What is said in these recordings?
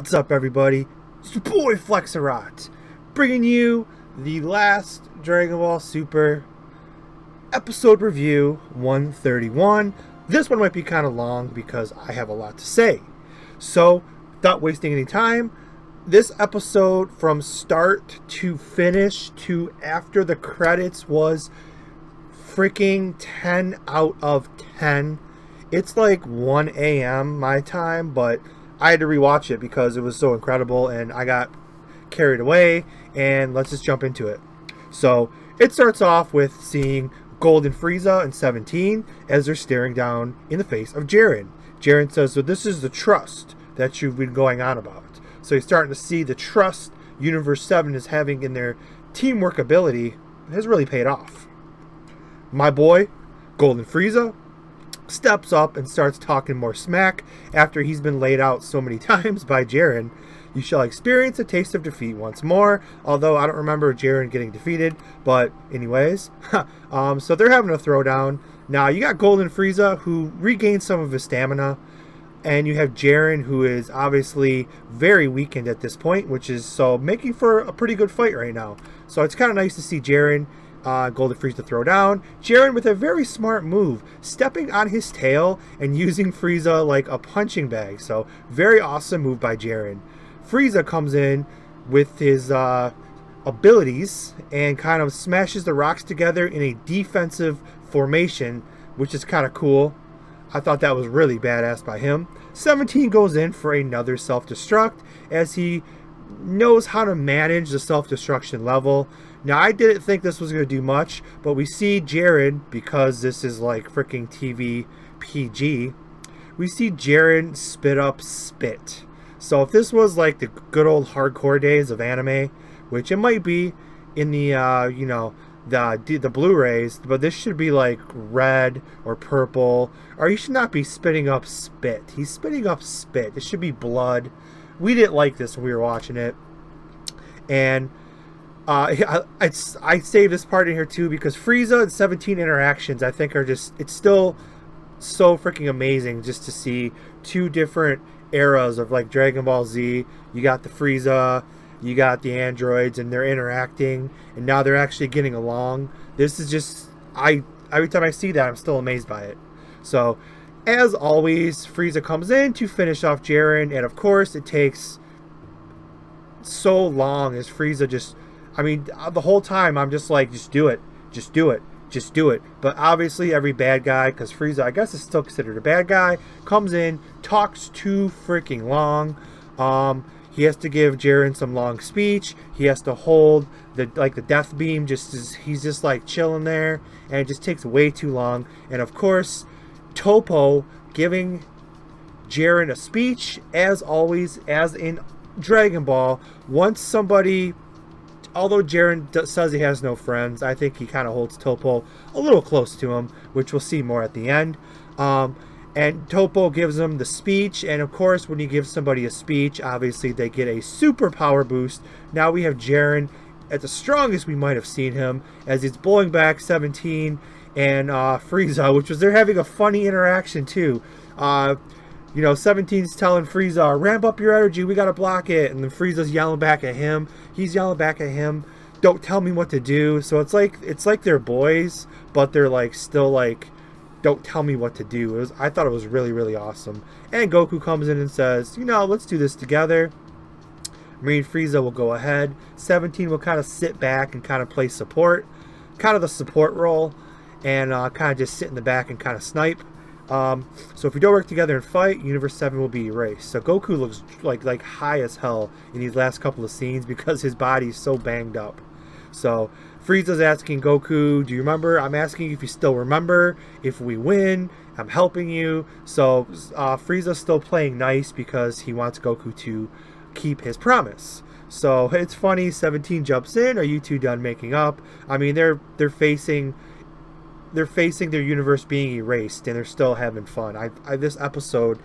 What's up, everybody? It's your boy Flexarot, bringing you the last Dragon Ball Super episode review 131. This one might be kind of long because I have a lot to say. So, without wasting any time, this episode from start to finish to after the credits was freaking 10 out of 10. It's like 1 a.m. my time, but I had to rewatch it because it was so incredible and I got carried away, and let's just jump into it. So it starts off with seeing Goku and Frieza and 17 as they're staring down in the face of Jiren. Jiren says, so this is the trust that you've been going on about. So he's starting to see the trust Universe 7 is having in their teamwork ability has really paid off. My boy, Goku and Frieza, steps up and starts talking more smack after he's been laid out so many times by Jiren. You shall experience a taste of defeat once more, although I don't remember Jiren getting defeated, but anyways. So they're having a throwdown. Now you got Goku and Frieza, who regained some of his stamina, and you have Jiren, who is obviously very weakened at this point, which is so making for a pretty good fight right now. So it's kind of nice to see Jiren Goku and Frieza throw down. Jiren with a very smart move, stepping on his tail and using Frieza like a punching bag. So very awesome move by Jiren. Frieza comes in with his abilities and kind of smashes the rocks together in a defensive formation, which is kind of cool. I thought that was really badass by him. 17 goes in for another self-destruct as he knows how to manage the self-destruction level. Now, I didn't think this was going to do much, but we see Jiren, because this is like freaking TV PG, we see Jiren spit up spit. So if this was like the good old hardcore days of anime, which it might be in the, the Blu-rays, but this should be like red or purple, or he should not be spitting up spit. He's spitting up spit. It should be blood. We didn't like this when we were watching it. And I saved this part in here too because Frieza and 17 interactions I think are just, it's still so freaking amazing just to see two different eras of like Dragon Ball Z. You got the Frieza, you got the androids, and they're interacting, and now they're actually getting along. This is just, every time I see that, I'm still amazed by it. So as always, Frieza comes in to finish off Jiren, and of course it takes so long as Frieza just, I mean, the whole time I'm just like, just do it, just do it, just do it. But obviously every bad guy, because Frieza, I guess, is still considered a bad guy, comes in, talks too freaking long. He has to give Jiren some long speech. He has to hold the death beam. He's just like chilling there, and it just takes way too long. And of course, Toppo giving Jiren a speech, as always, as in Dragon Ball. Once somebody, although Jiren says he has no friends, I think he kind of holds Toppo a little close to him, which we'll see more at the end. And Toppo gives him the speech, and of course when you give somebody a speech, obviously they get a super power boost. Now we have Jiren at the strongest we might have seen him, as he's blowing back 17 and Frieza, which was, they're having a funny interaction too. 17's telling Frieza, ramp up your energy, we gotta block it, and then Frieza's yelling back at him. He's yelling back at him, don't tell me what to do. So it's like they're boys, but they're like still like, don't tell me what to do. I thought it was really, really awesome. And Goku comes in and says, let's do this together. Me and Frieza will go ahead. 17 will kind of sit back and kind of play support, kind of the support role, and kind of just sit in the back and kind of snipe. So if we don't work together and fight, Universe 7 will be erased. So Goku looks like high as hell in these last couple of scenes because his body's so banged up. So Frieza's asking Goku, do you remember? I'm asking if you still remember. If we win, I'm helping you. So Frieza's still playing nice because he wants Goku to keep his promise. So it's funny, 17 jumps in. Are you two done making up? I mean, they're facing their universe being erased, and they're still having fun. This episode,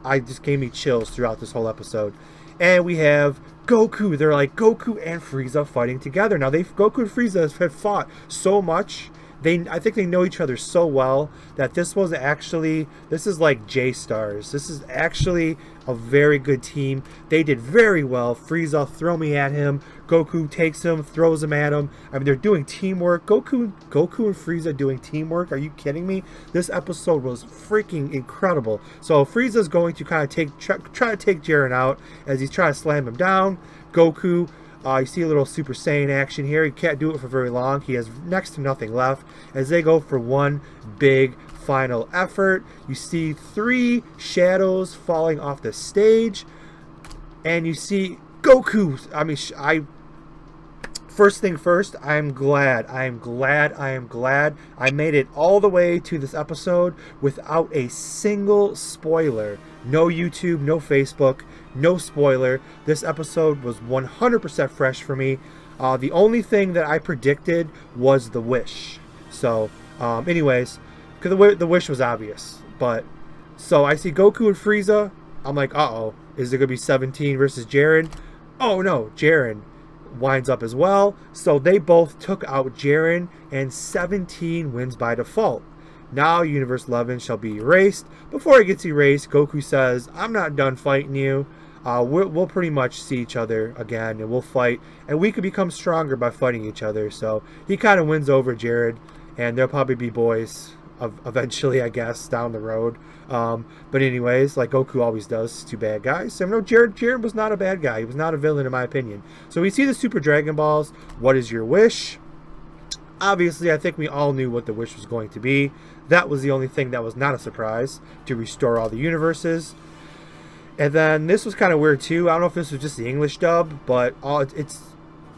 just gave me chills throughout this whole episode. And we have Goku. They're like Goku and Frieza fighting together. Now Goku and Frieza have fought so much I think they know each other so well that this is like J-Stars. This is actually a very good team. They did very well. Frieza, throw me at him. Goku takes him, throws him at him. I mean, they're doing teamwork. Goku and Frieza doing teamwork. Are you kidding me? This episode was freaking incredible. So Frieza's going to kind of try to take Jiren out as he's trying to slam him down. Goku, you see a little Super Saiyan action here. He can't do it for very long. He has next to nothing left as they go for one big final effort. You see 3 shadows falling off the stage, and you see Goku. First thing first, I am glad I made it all the way to this episode without a single spoiler. No YouTube, no Facebook, no spoiler. This episode was 100% fresh for me. The only thing that I predicted was the wish. So, anyways, because the wish was obvious. But, so I see Goku and Frieza. I'm like, uh-oh. Is it going to be 17 versus Jiren? Oh, no. Jiren winds up as well. So they both took out Jiren, and 17 wins by default. Now Universe 11 shall be erased. Before it gets erased, Goku says, I'm not done fighting you. We'll pretty much see each other again, and we'll fight. And we could become stronger by fighting each other. So he kind of wins over Jiren, and they'll probably be boys eventually, I guess, down the road. But anyways, like Goku always does to bad guys. So no, Jiren was not a bad guy. He was not a villain in my opinion. So we see the Super Dragon Balls. What is your wish? Obviously, I think we all knew what the wish was going to be. That was the only thing that was not a surprise, to restore all the universes. And then this was kind of weird too. I don't know if this was just the English dub, but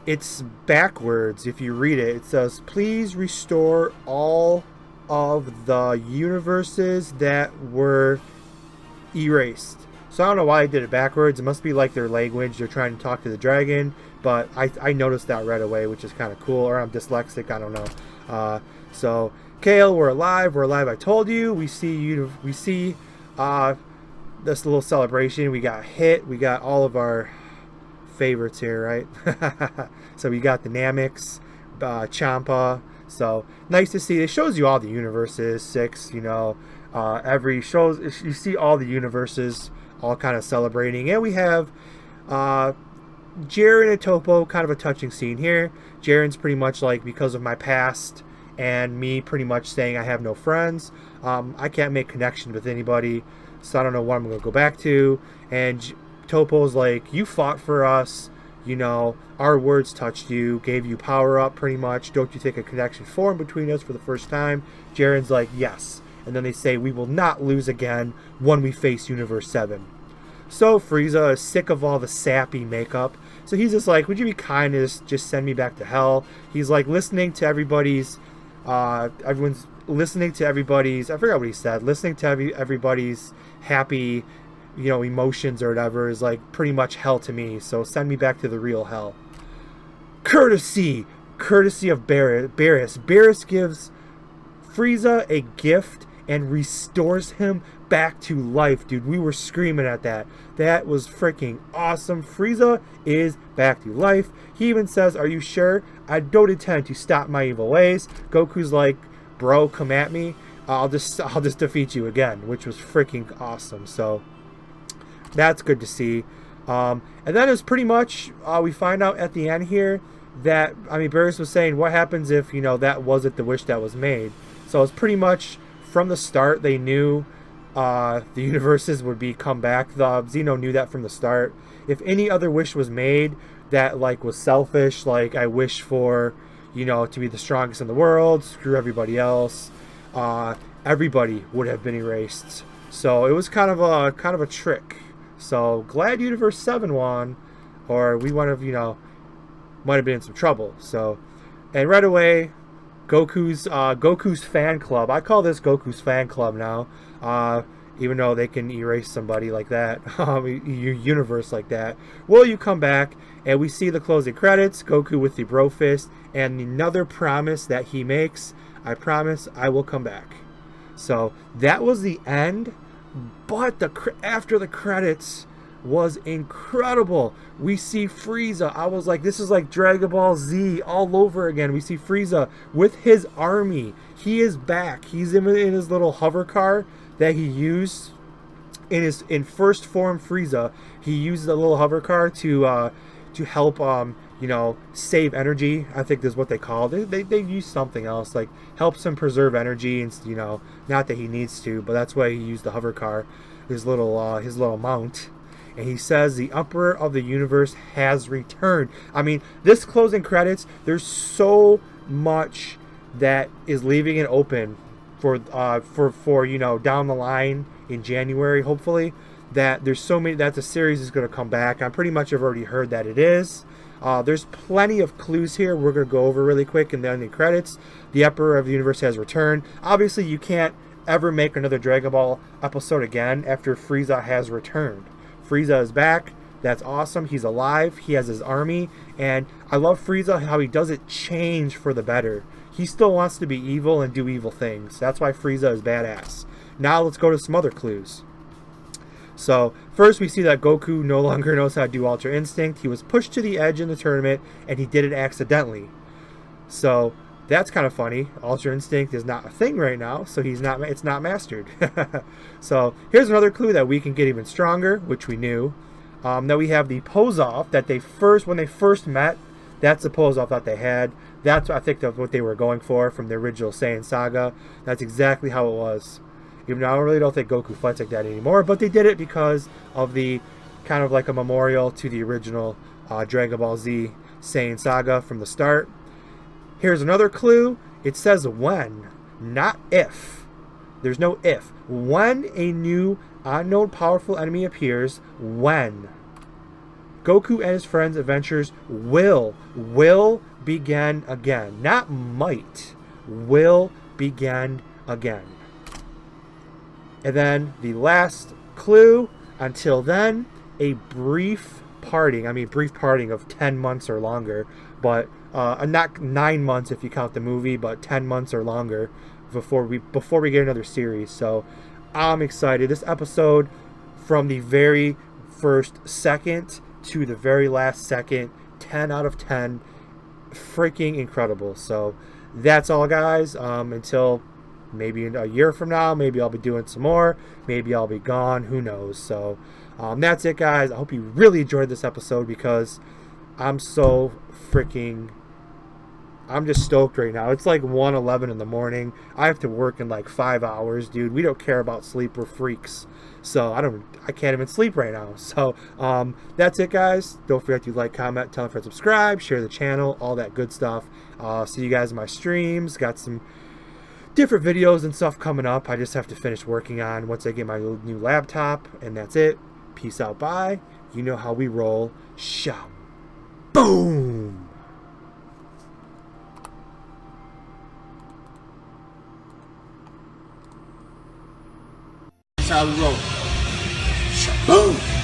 it's backwards. If you read it, it says, please restore all of the universes that were erased. So I don't know why I did it backwards. It must be like their language. They're trying to talk to the dragon, but I noticed that right away, which is kind of cool. Or I'm dyslexic, I don't know. So Kale, we're alive. We're alive. I told you. We see this little celebration. We got Hit. We got all of our favorites here, right? So we got the Nameks, Champa. So nice to see. It shows you all the universes, 6, you know, you see all the universes all kind of celebrating. And we have Jiren and Toppo, kind of a touching scene here. Jiren's pretty much like, because of my past and me pretty much saying I have no friends, I can't make connection with anybody, so I don't know what I'm going to go back to. And Toppo's like, you fought for us, you know, our words touched you, gave you power up pretty much. Don't you think a connection formed between us for the first time? Jiren's like, yes. And then they say, we will not lose again when we face Universe 7. So Frieza is sick of all the sappy makeup. So he's just like, would you be kind to just send me back to hell? He's like listening to everybody's, everyone's listening to everybody's, I forgot what he said, listening to everybody's happy, you know, emotions or whatever is like pretty much hell to me. So send me back to the real hell. Courtesy of Barris. Barris gives Frieza a gift and restores him back to life, dude. We were screaming at that. That was freaking awesome. Frieza is back to life. He even says, are you sure? I don't intend to stop my evil ways. Goku's like, bro, come at me. I'll just defeat you again, which was freaking awesome. So that's good to see. And then it's pretty much, we find out at the end here that, I mean, Barris was saying, what happens if, you know, that wasn't the wish that was made? So it's pretty much from the start, they knew the universes would come back. Zeno knew that from the start. If any other wish was made that, like, was selfish, like, I wish for, you know, to be the strongest in the world, screw everybody else, everybody would have been erased. So it was kind of a trick. So glad Universe 7 won, or we might have been in some trouble. So, and right away, Goku's fan club. I call this Goku's fan club now. Even though they can erase somebody like that, your universe like that. Will you come back? And we see the closing credits. Goku with the bro fist and another promise that he makes. I promise I will come back. So that was the end. But after the credits, was incredible. We see Frieza. I was like, this is like Dragon Ball Z all over again. We see Frieza with his army. He is back. He's in his little hover car that he used in first form Frieza. He used the little hover car to help you know, save energy. I think that's what they call it. They use something else, like helps him preserve energy, and you know, not that he needs to, but that's why he used the hover car, his little mount. And he says the Emperor of the Universe has returned. I mean, this closing credits, there's so much that is leaving it open for you know, down the line in January, hopefully, that there's so many that the series is going to come back. I pretty much have already heard that it is. There's plenty of clues here we're going to go over really quick in the ending credits. The Emperor of the Universe has returned. Obviously, you can't ever make another Dragon Ball episode again after Frieza has returned. Frieza is back. That's awesome. He's alive. He has his army. And I love Frieza, how he doesn't change for the better. He still wants to be evil and do evil things. That's why Frieza is badass. Now let's go to some other clues. So, first we see that Goku no longer knows how to do Ultra Instinct. He was pushed to the edge in the tournament, and he did it accidentally. So, that's kind of funny. Ultra Instinct is not a thing right now, so it's not mastered. So, here's another clue that we can get even stronger, which we knew. Now we have the pose-off that when they first met, that's the pose-off that they had. That's, I think, what they were going for from the original Saiyan saga. That's exactly how it was. Even though I really don't think Goku fights like that anymore, but they did it because of the kind of like a memorial to the original Dragon Ball Z Saiyan saga from the start. Here's another clue. It says when, not if. There's no if. When a new unknown powerful enemy appears, when. Goku and his friends' adventures will begin again. Not might. Will begin again. And then the last clue, until then, a brief parting. I mean, brief parting of 10 months or longer, but not 9 months if you count the movie, but 10 months or longer before we get another series. So I'm excited. This episode, from the very first second to the very last second, 10 out of 10, freaking incredible. So that's all, guys. Until maybe a year from now, maybe I'll be doing some more. Maybe I'll be gone. Who knows? So that's it, guys. I hope you really enjoyed this episode, because I'm so freaking... I'm just stoked right now. It's like 1:11 in the morning. I have to work in like 5 hours, dude. We don't care about sleep. We're freaks. So I can't even sleep right now. So that's it, guys. Don't forget to like, comment, tell a friend, subscribe, share the channel, all that good stuff. See you guys in my streams. Got some different videos and stuff coming up. I just have to finish working on once I get my new laptop, and that's it. Peace out, bye. You know how we roll. Shout. Boom. That's how we roll. Boom.